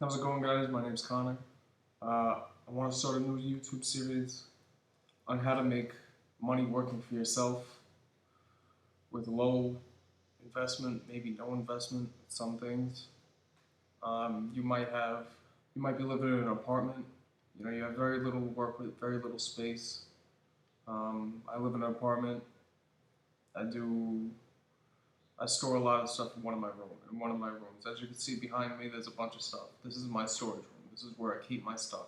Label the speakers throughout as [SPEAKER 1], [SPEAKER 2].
[SPEAKER 1] How's it going, guys? My name's Connor. I want to start a new YouTube series on how to make money working for yourself with low investment, maybe no investment, some things. You might have, you might be living in an apartment. You know, you have very little work with very little space. I live in an apartment. I do, I store a lot of stuff in one of my rooms. As you can see behind me, there's a bunch of stuff. This is my storage room. This is where I keep my stuff.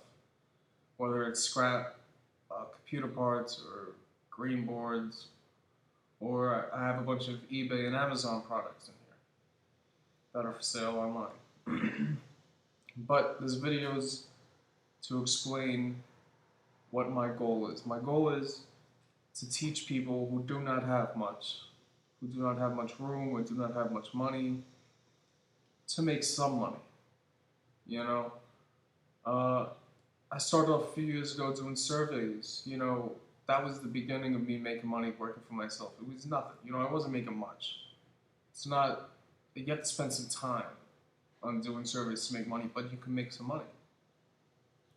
[SPEAKER 1] Whether it's scrap, computer parts, or green boards, or I have a bunch of eBay and Amazon products in here that are for sale online. But this video is to explain what my goal is. My goal is to teach people who do not have much, who do not have much room, or do not have much money, to make some money. You know, uh, I started off a few years ago doing surveys. You know, that was the beginning of me making money working for myself. It was nothing. You know, I wasn't making much. It's not, you have to spend some time on doing surveys to make money, but you can make some money.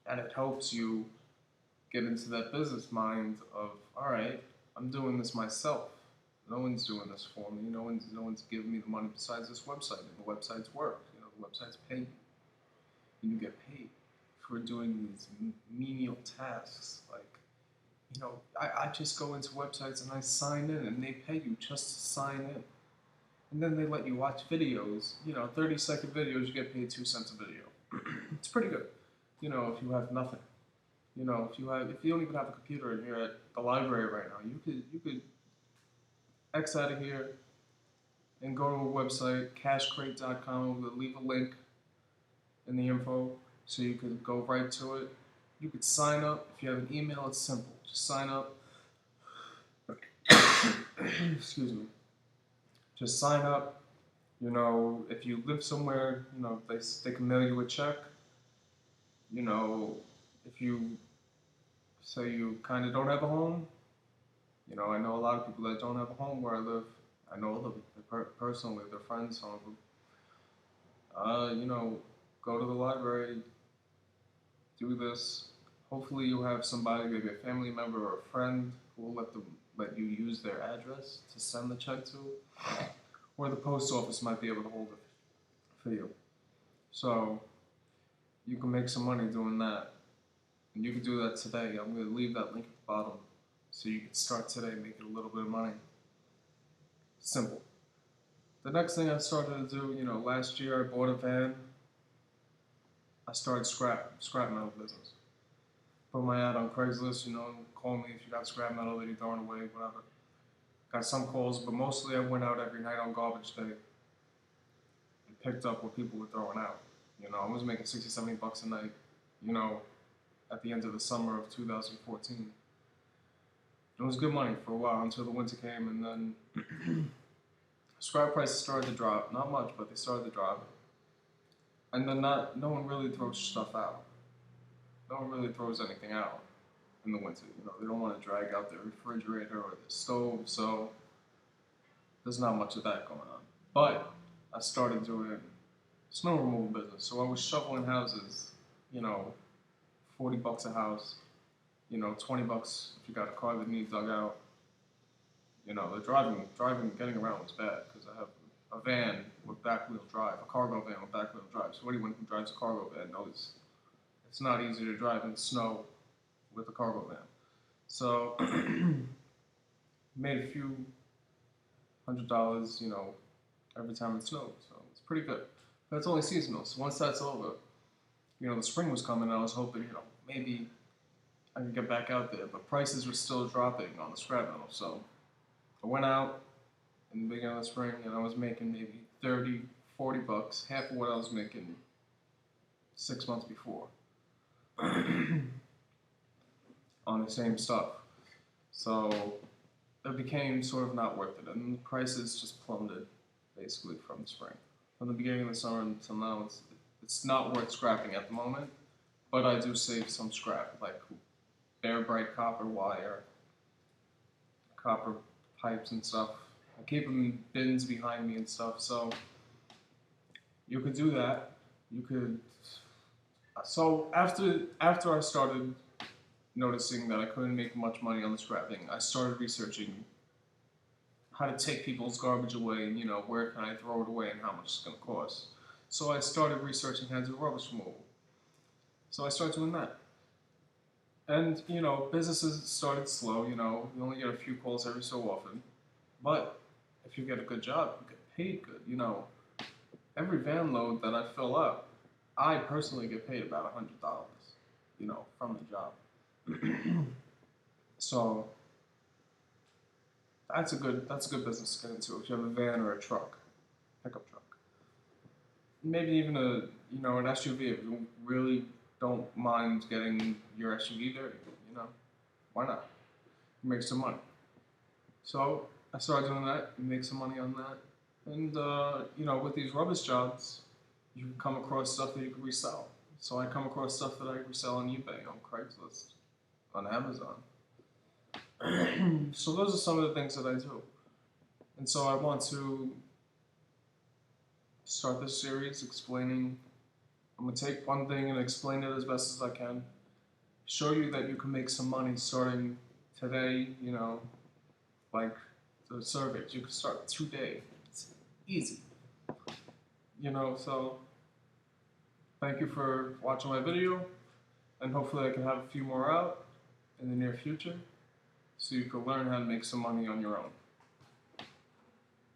[SPEAKER 1] And it helps you get into that business mind of, all right, I'm doing this myself. No one's doing this for me. No one's giving me the money besides this website. And the websites work. You know, the websites pay you. And you get paid for doing these menial tasks. Like, you know, I just go into websites and I sign in and they pay you just to sign in. And then they let you watch videos, you know, 30-second videos, you get paid 2 cents a video. It's pretty good, you know, if you have nothing. You know, if you don't even have a computer and you're at the library right now, you could X out of here and go to a website, cashcrate.com. We'll leave a link in the info so you could go right to it. You could sign up. If you have an email, it's simple. Just sign up. Excuse me. Just sign up. You know, if you live somewhere, you know, they can mail you a check. You know, if you say you kind of don't have a home, you know, I know a lot of people that don't have a home where I live. I know them personally, they're friends, some of them. You know, go to the library, do this. Hopefully you have somebody, maybe a family member or a friend, who will let you use their address to send the check to, or the post office might be able to hold it for you. So you can make some money doing that, and you can do that today. I'm going to leave that link at the bottom so you can start today making a little bit of money. Simple. The next thing I started to do, you know, last year I bought a van. I started scrap metal business. Put my ad on Craigslist, you know, call me if you got scrap metal that you're throwing away, whatever. Got some calls, but mostly I went out every night on garbage day and picked up what people were throwing out. You know, I was making 60, 70 bucks a night, you know, at the end of the summer of 2014. It was good money for a while until the winter came, and then scrap prices started to drop. Not much, but they started to drop. And then no one really throws stuff out. No one really throws anything out in the winter. You know, they don't want to drag out their refrigerator or their stove, so there's not much of that going on. But I started doing snow removal business, so I was shoveling houses. You know, 40 bucks a house. You know, 20 bucks if you got a car that needs dug out. You know, the getting around was bad because I have a van with back wheel drive, a cargo van with back wheel drive. So anyone who drives a cargo van knows it's not easy to drive in snow with a cargo van. So made a few $100, you know, every time it snowed. So it's pretty good. But it's only seasonal. So once that's over, you know, the spring was coming. And I was hoping, you know, maybe I could get back out there. But prices were still dropping on the scrap metal. So I went out in the beginning of the spring and I was making maybe 30, 40 bucks, half of what I was making 6 months before on the same stuff. So it became sort of not worth it, and the prices just plummeted basically from the spring. From the beginning of the summer until now, it's not worth scrapping at the moment, but I do save some scrap, like bare bright copper wire, copper pipes and stuff. I keep them in bins behind me and stuff, so you could do that. You could. So after I started noticing that I couldn't make much money on the scrapping, I started researching how to take people's garbage away, and where can I throw it away and how much it's going to cost. So I started researching how to do rubbish removal. So I started doing that. And, businesses started slow, you only get a few calls every so often. But if you get a good job, you get paid good. Every van load that I fill up, I personally get paid about $100, from the job. So that's a good business to get into if you have a van or a truck, pickup truck. Maybe even an SUV if you really don't mind getting your SUV dirty. Why not? Make some money. So I started doing that, make some money on that, and with these rubbish jobs, you come across stuff that you can resell. So I come across stuff that I resell on eBay, on Craigslist, on Amazon. So those are some of the things that I do. And so I want to start this series explaining. I'm going to take one thing and explain it as best as I can. Show you that you can make some money starting today, like the surveys. You can start today. It's easy. So thank you for watching my video, and hopefully I can have a few more out in the near future so you can learn how to make some money on your own.